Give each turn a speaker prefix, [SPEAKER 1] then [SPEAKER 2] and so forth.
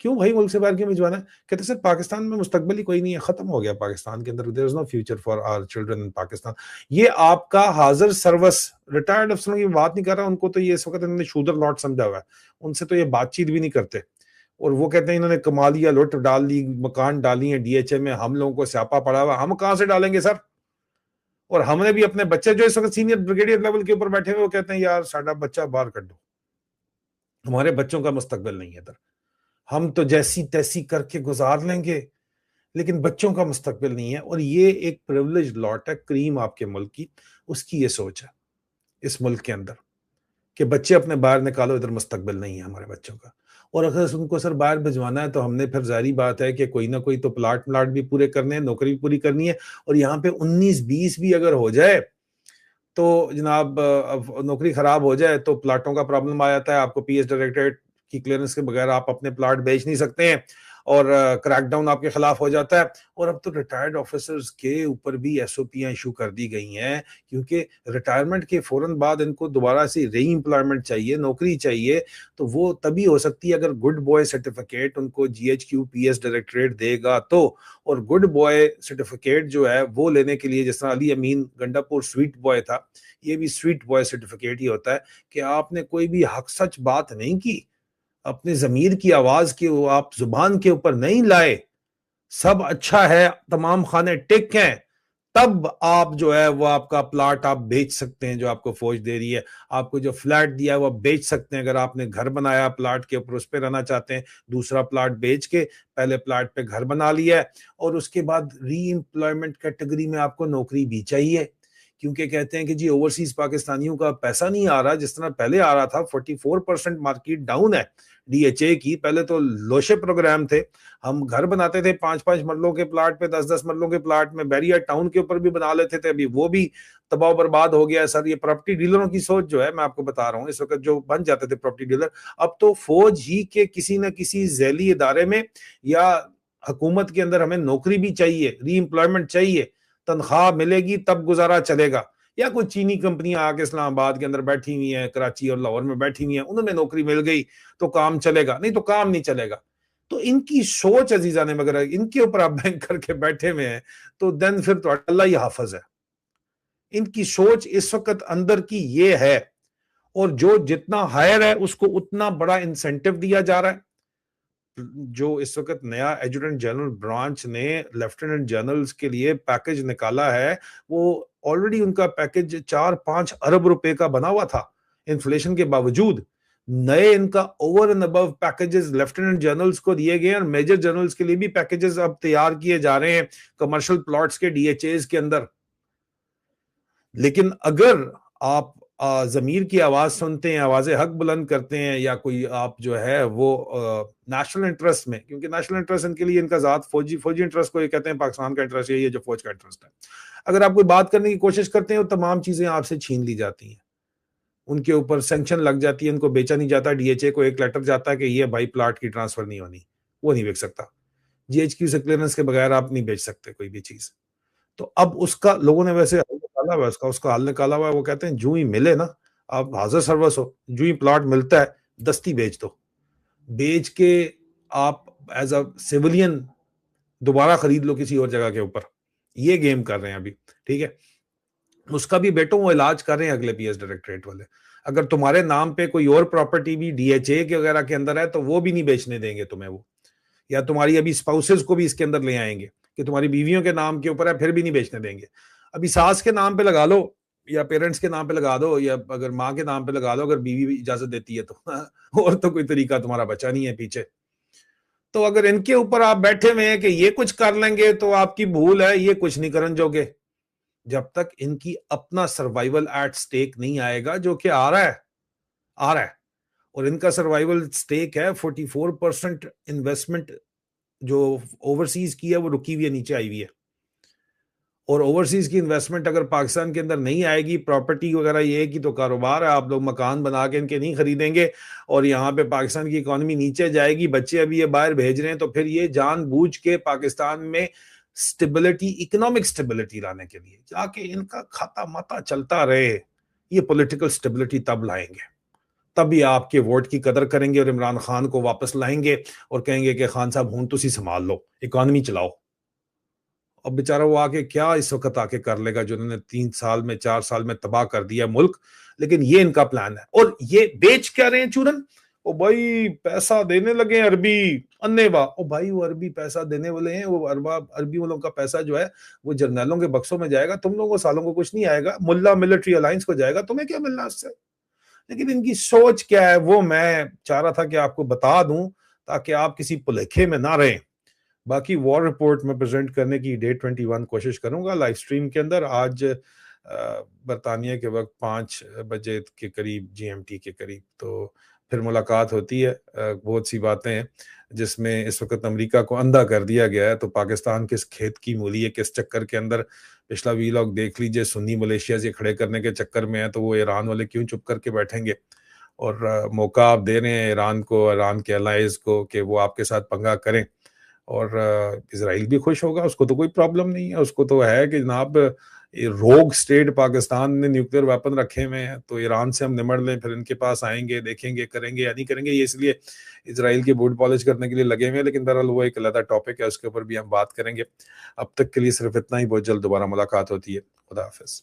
[SPEAKER 1] کیوں بھائی ملک سے باہر کیوں بھجوانا ہے؟ کہتے سر پاکستان میں مستقبل ہی کوئی نہیں ہے، ختم ہو گیا پاکستان کے اندر، there is no future for our children in Pakistan. یہ آپ کا حاضر سروس ریٹائرڈ افسروں کی بات نہیں کر رہا، ان کو تو یہ اس وقت انہوں نے شودر لاٹ سمجھا ہوا ہے، ان سے تو یہ بات چیت بھی نہیں کرتے. اور وہ کہتے ہیں انہوں نے کما لیا، لوٹ ڈال دی، مکان ڈالی ہیں ڈی ایچ اے میں، ہم لوگوں کو سیاپا پڑا ہوا، ہم کہاں سے ڈالیں گے سر؟ اور ہم نے بھی اپنے بچے جو اس وقت سینئر بریگیڈیئر لیول کے اوپر بیٹھے ہوئے، وہ کہتے ہیں یار ساڈا بچہ باہر کر دو، ہمارے بچوں کا مستقبل نہیں ہے ادھر، ہم تو جیسی تیسی کر کے گزار لیں گے لیکن بچوں کا مستقبل نہیں ہے. اور یہ ایک پریولیج لاٹ ہے کریم آپ کے ملک کی، اس کی یہ سوچ ہے اس ملک کے اندر کہ بچے اپنے باہر نکالو، ادھر مستقبل نہیں ہے ہمارے بچوں کا. اور اگر ان کو سر باہر بھجوانا ہے تو ہم نے پھر ظاہری بات ہے کہ کوئی نہ کوئی تو پلاٹ بھی پورے کرنے ہیں، نوکری بھی پوری کرنی ہے. اور یہاں پہ 19-20 بھی اگر ہو جائے تو جناب نوکری خراب ہو جائے تو پلاٹوں کا پرابلم آ جاتا ہے. آپ کو پی ایس ڈائریکٹریٹ کی کلیئرنس کے بغیر آپ اپنے پلاٹ بیچ نہیں سکتے ہیں، اور کریک ڈاؤن آپ کے خلاف ہو جاتا ہے. اور اب تو ریٹائرڈ آفیسرز کے اوپر بھی ایس او پیاں ایشو کر دی گئی ہیں، کیونکہ ریٹائرمنٹ کے فوراً بعد ان کو دوبارہ سے ری امپلائمنٹ چاہیے، نوکری چاہیے. تو وہ تبھی ہو سکتی ہے اگر گڈ بوائے سرٹیفکیٹ ان کو G H Q P S directorate دے گا تو. اور گڈ بوائے سرٹیفکیٹ جو ہے وہ لینے کے لیے، جس طرح علی امین گنڈا پور سویٹ بوائے تھا، یہ بھی سویٹ بوائے سرٹیفکیٹ ہی ہوتا ہے کہ آپ نے کوئی بھی حق سچ بات نہیں کی، اپنے ضمیر کی آواز کی آپ زبان کے اوپر نہیں لائے، سب اچھا ہے، تمام خانے ٹک ہیں، تب آپ جو ہے وہ آپ کا پلاٹ آپ بیچ سکتے ہیں جو آپ کو فوج دے رہی ہے. آپ کو جو فلیٹ دیا ہے وہ بیچ سکتے ہیں. اگر آپ نے گھر بنایا پلاٹ کے اوپر، اس پہ رہنا چاہتے ہیں، دوسرا پلاٹ بیچ کے پہلے پلاٹ پہ گھر بنا لیا ہے. اور اس کے بعد ری امپلائمنٹ کیٹیگری میں آپ کو نوکری بھی چاہیے، کیونکہ کہتے ہیں کہ جی اوورسیز پاکستانیوں کا پیسہ نہیں آ رہا جس طرح پہلے آ رہا تھا. 44% مارکیٹ ڈاؤن ہے ڈی ایچ اے کی. پہلے تو لوشے پروگرام تھے، ہم گھر بناتے تھے 5-5 مرلوں کے پلاٹ پہ، 10-10 مرلوں کے پلاٹ میں، بیریا ٹاؤن کے اوپر بھی بنا لیتے تھے. ابھی وہ بھی تباہ و برباد ہو گیا ہے سر. یہ پراپرٹی ڈیلروں کی سوچ جو ہے، میں آپ کو بتا رہا ہوں، اس وقت جو بن جاتے تھے پراپرٹی ڈیلر، اب تو فوج ہی کے کسی نہ کسی ذیلی ادارے میں یا حکومت کے اندر ہمیں نوکری بھی چاہیے، ری امپلائمنٹ چاہیے، تنخواہ ملے گی تب گزارا چلے گا. یا کوئی چینی کمپنیاں آ کے اسلام آباد کے اندر بیٹھی ہوئی ہیں، کراچی اور لاہور میں بیٹھی ہوئی ہیں، انہوں نے نوکری مل گئی تو کام چلے گا، نہیں تو کام نہیں چلے گا. تو ان کی سوچ عزیزان مگر ان کے اوپر آپ بینک کر کے بیٹھے ہوئے ہیں تو دین پھر تو اللہ ہی حافظ ہے. ان کی سوچ اس وقت اندر کی یہ ہے، اور جو جتنا ہائر ہے اس کو اتنا بڑا انسینٹیو دیا جا رہا ہے. جو اس وقت نیا ایڈجوٹنٹ جنرل برانچ نے لیفٹیننٹ جنرلز کے لیے پیکج نکالا ہے، وہ آلریڈی ان کا پیکج 4-5 ارب روپے کا بنا ہوا تھا انفلیشن کے باوجود. نئے ان کا over and above packages lieutenant generals کو دیے گئے، اور میجر جنرلز کے لیے بھی پیکجز اب تیار کیے جا رہے ہیں کمرشل پلاٹس کے ڈی ایچ ایز کے اندر. لیکن اگر آپ ضمیر کی آواز سنتے ہیں، آواز حق بلند کرتے ہیں، یا کوئی آپ جو ہے وہ نیشنل انٹرسٹ میں، کیونکہ نیشنل انٹرسٹ ان کے لیے ان کا ذات فوجی انٹرسٹ کو یہ کہتے ہیں پاکستان کا انٹرسٹ یہی ہے جو فوج کا انٹرسٹ ہے. اگر آپ کوئی بات کرنے کی کوشش کرتے ہیں تو تمام چیزیں آپ سے چھین لی جاتی ہیں، ان کے اوپر سینکشن لگ جاتی ہے، ان کو بیچا نہیں جاتا. ڈی ایچ اے کو ایک لیٹر جاتا ہے کہ یہ بھائی پلاٹ کی ٹرانسفر نہیں ہونی، وہ نہیں بیچ سکتا. جی ایچ کیو سے کلیئرنس کے بغیر آپ نہیں بیچ سکتے کوئی بھی چیز. تو اب اس کا لوگوں نے ویسے حل نکالا ہوا ہے، اس کا حل نکالا ہوا ہے. وہ کہتے ہیں جو ہی ملے نا، آپ حاضر سروس ہو، جو ہی پلاٹ ملتا ہے دستی بیچ دو، بیچ کے آپ ایز اے سیولین دوبارہ خرید لو کسی اور جگہ کے اوپر. یہ گیم کر رہے ہیں ابھی، ٹھیک ہے. اس کا بھی بیٹوں وہ علاج کر رہے ہیں اگلے پی ایس ڈائریکٹریٹ والے. اگر تمہارے نام پہ کوئی اور پراپرٹی بھی ڈی ایچ اے کے وغیرہ کے اندر ہے تو وہ بھی نہیں بیچنے دیں گے تمہیں وہ، یا تمہاری ابھی اسپاؤسز کو بھی اس کے اندر لے آئیں گے کہ تمہاری بیویوں کے نام کے اوپر ہے پھر بھی نہیں بیچنے دیں گے. ابھی ساس کے نام پہ لگا لو یا پیرنٹس کے نام پہ لگا دو، یا اگر ماں کے نام پہ لگا دو اگر بیوی بھی اجازت دیتی ہے تو اور تو کوئی طریقہ تمہارا بچا نہیں ہے پیچھے. تو اگر ان کے اوپر آپ بیٹھے ہوئے ہیں کہ یہ کچھ کر لیں گے تو آپ کی بھول ہے، یہ کچھ نہیں کرن جوگے جب تک ان کی اپنا سروائیول ایٹ سٹیک نہیں آئے گا، جو کہ آ رہا ہے. اور ان کا سروائیول سٹیک ہے 44% انویسٹمنٹ جو اوورسیز کی ہے وہ رکی ہوئی ہے، نیچے آئی ہوئی ہے. اور اوورسیز کی انویسٹمنٹ اگر پاکستان کے اندر نہیں آئے گی، پراپرٹی وغیرہ یہ کی تو کاروبار ہے، آپ لوگ مکان بنا کے ان کے نہیں خریدیں گے اور یہاں پہ پاکستان کی اکانومی نیچے جائے گی. بچے ابھی یہ باہر بھیج رہے ہیں تو پھر یہ جان بوجھ کے پاکستان میں سٹیبلٹی، اکنامک سٹیبلٹی لانے کے لیے جا کے ان کا کھاتا ماتا چلتا رہے، یہ پولیٹیکل سٹیبلٹی تب لائیں گے. تبھی آپ کے ووٹ کی قدر کریں گے اور عمران خان کو واپس لائیں گے اور کہیں گے کہ خان صاحب ہوں تسی سنبھال لو، اکانومی چلاؤ۔ اب بیچارہ وہ آگے کیا اس وقت آ کے کر لے گا جو انہوں نے 3 سال میں 4 سال میں تباہ کر دیا ملک، لیکن یہ ان کا پلان ہے۔ اور یہ بیچ کیا رہے ہیں چورن؟ او بھائی پیسہ دینے لگے عربی انے وا، او بھائی وہ عربی پیسہ دینے والے ہیں، وہ عربی والوں کا پیسہ جو ہے وہ جرنیلوں کے بکسوں میں جائے گا، تم لوگوں کو سالوں کو کچھ نہیں آئے گا، ملا ملٹری الائنس کو جائے گا، تمہیں کیا ملنا اس سے؟ لیکن ان کی سوچ کیا ہے وہ میں چاہ رہا تھا کہ آپ کو بتا دوں تاکہ آپ کسی پلیکھے میں نہ رہیں۔ باقی وار رپورٹ میں پریزنٹ کرنے کی ڈے 21 کوشش کروں گا لائیو سٹریم کے اندر۔ آج برطانیہ کے وقت 5 بجے کے قریب GMT کے قریب تو پھر ملاقات ہوتی ہے۔ بہت سی باتیں ہیں جس میں اس وقت امریکہ کو اندھا کر دیا گیا ہے، تو پاکستان کس کھیت کی مولی ہے، کس چکر کے اندر۔ پچھلا ویلاگ دیکھ لیجئے، سنی ملیشیا سے کھڑے کرنے کے چکر میں ہیں تو وہ ایران والے کیوں چپ کر کے بیٹھیں گے؟ اور موقع آپ دے رہے ہیں ایران کو، ایران کے الائز کو کہ وہ آپ کے ساتھ پنگا کریں، اور اسرائیل بھی خوش ہوگا، اس کو تو کوئی پرابلم نہیں ہے، اس کو تو ہے کہ جناب روگ سٹیٹ پاکستان نے نیوکلیر ویپن رکھے ہوئے ہیں تو ایران سے ہم نمڑ لیں، پھر ان کے پاس آئیں گے، دیکھیں گے کریں گے یا نہیں کریں گے۔ یہ اس لیے اسرائیل کی بوٹ پالش کرنے کے لیے لگے ہوئے ہیں، لیکن بہرحال وہ ایک علیحدہ ٹاپک ہے، اس کے اوپر بھی ہم بات کریں گے۔ اب تک کے لیے صرف اتنا ہی، بہت جلد دوبارہ ملاقات ہوتی ہے۔ خدا حافظ۔